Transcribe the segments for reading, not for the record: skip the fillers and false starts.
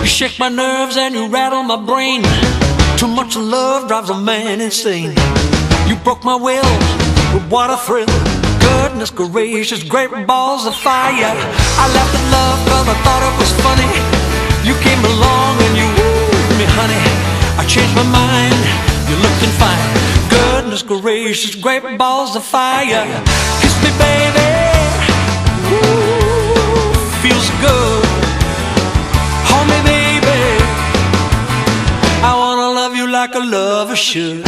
You shake my nerves and you rattle my brain. Too much love drives a man insane. You broke my will, but what a thrill. Goodness gracious, great balls of fire. I laughed at love cause I thought it was funny. You came along and you wooed me, honey. I changed my mind, you're looking fine. Goodness gracious, great balls of fire. Kiss me baby, ooh, feels good. Hold me baby, I wanna love you like a lover should.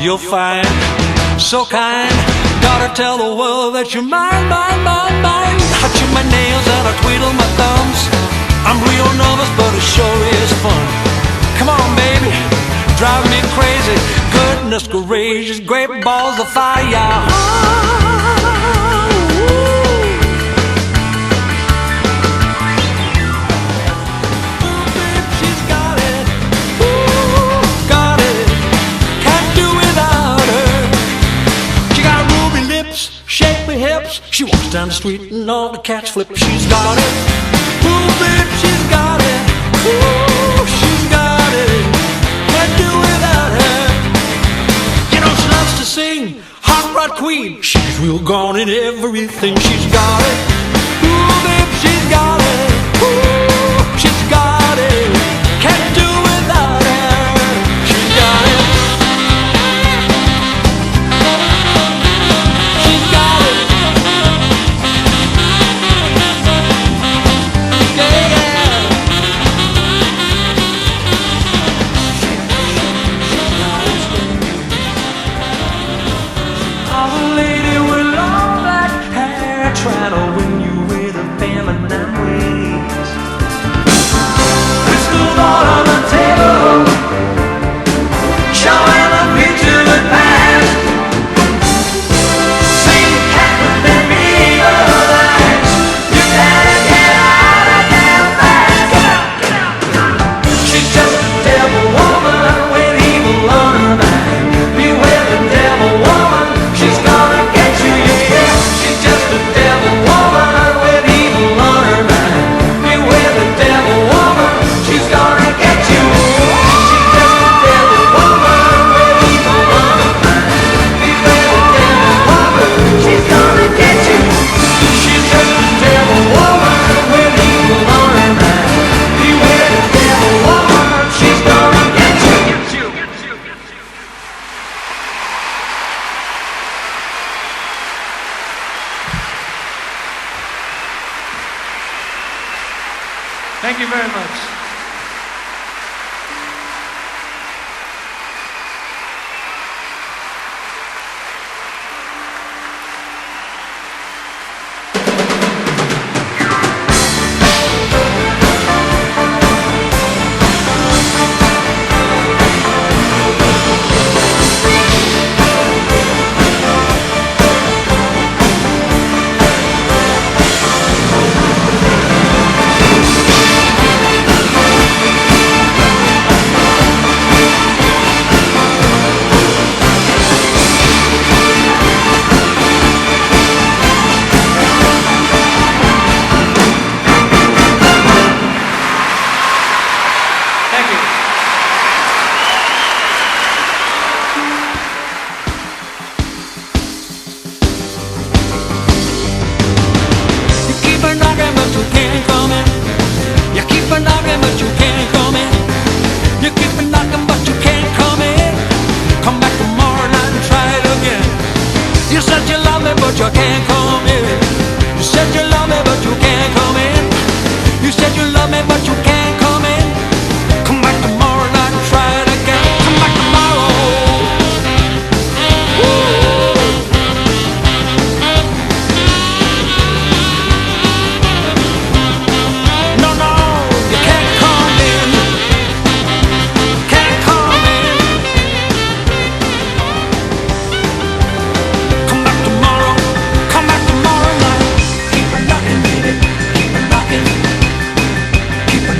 You're fine, so kind. Gotta tell the world that you're mine, mine, mine, mine. I chew my nails and I twiddle my thumbs. I'm real nervous but it sure is fun. Come on baby, drive me crazy. Goodness gracious, great balls of fire. Hips. She walks down the street and all the cats flip. She's got it. Ooh, babe, she's got it. Ooh, she's got it. Can't do without her. You know she loves to sing, hot rod queen. She's real gone in everything. She's got it. Ooh, babe, she's got it. Ooh, she's got it. Can't do without her. She's got it. Try to win you with a feminine ways. Crystals all on the table, showing a picture that past. Same cat with the evil eyes. You gotta get out of there fast. She's just a devil woman with evil on her mind. Beware the devil woman, she's gonna get you, yeah. She's just a devil woman with evil on her mind. Beware the devil woman, she's gonna get you. She's just a devil woman with evil on her mind. Beware the devil woman, she's gonna get you. She's just a devil woman with evil on her mind. Beware the devil woman, she's gonna get you. Thank you very much. But you can't come in. You said you love me, but you can't come in. You said you love me, but you can't come in. Come back tomorrow night and try it again. Come back tomorrow. No, no, you can't come in. Can't come in. Come back tomorrow. Come back tomorrow night. Keep it knocking, baby. Keep it knocking. Keep it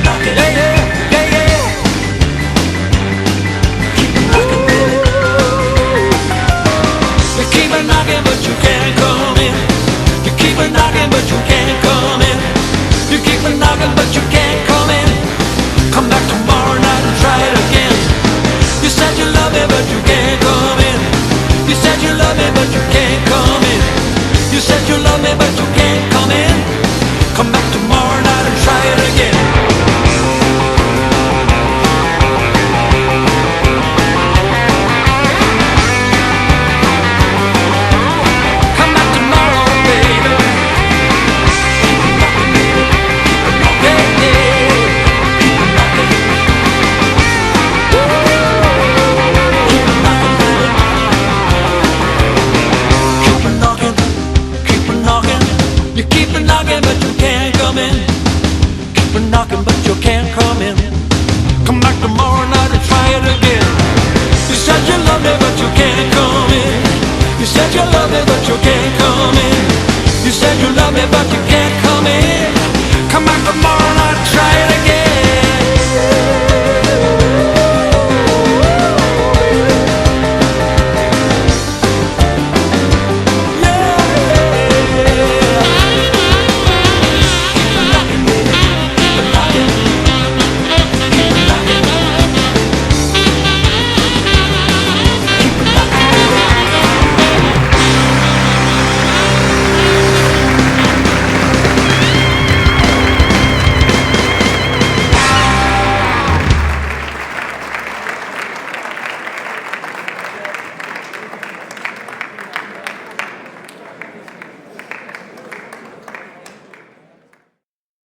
can't come in. Come back tomorrow night and try it again. You said you love me, but you can't come in. You said you love me, but you can't come in. You said you love me, but you can't come in. Come back tomorrow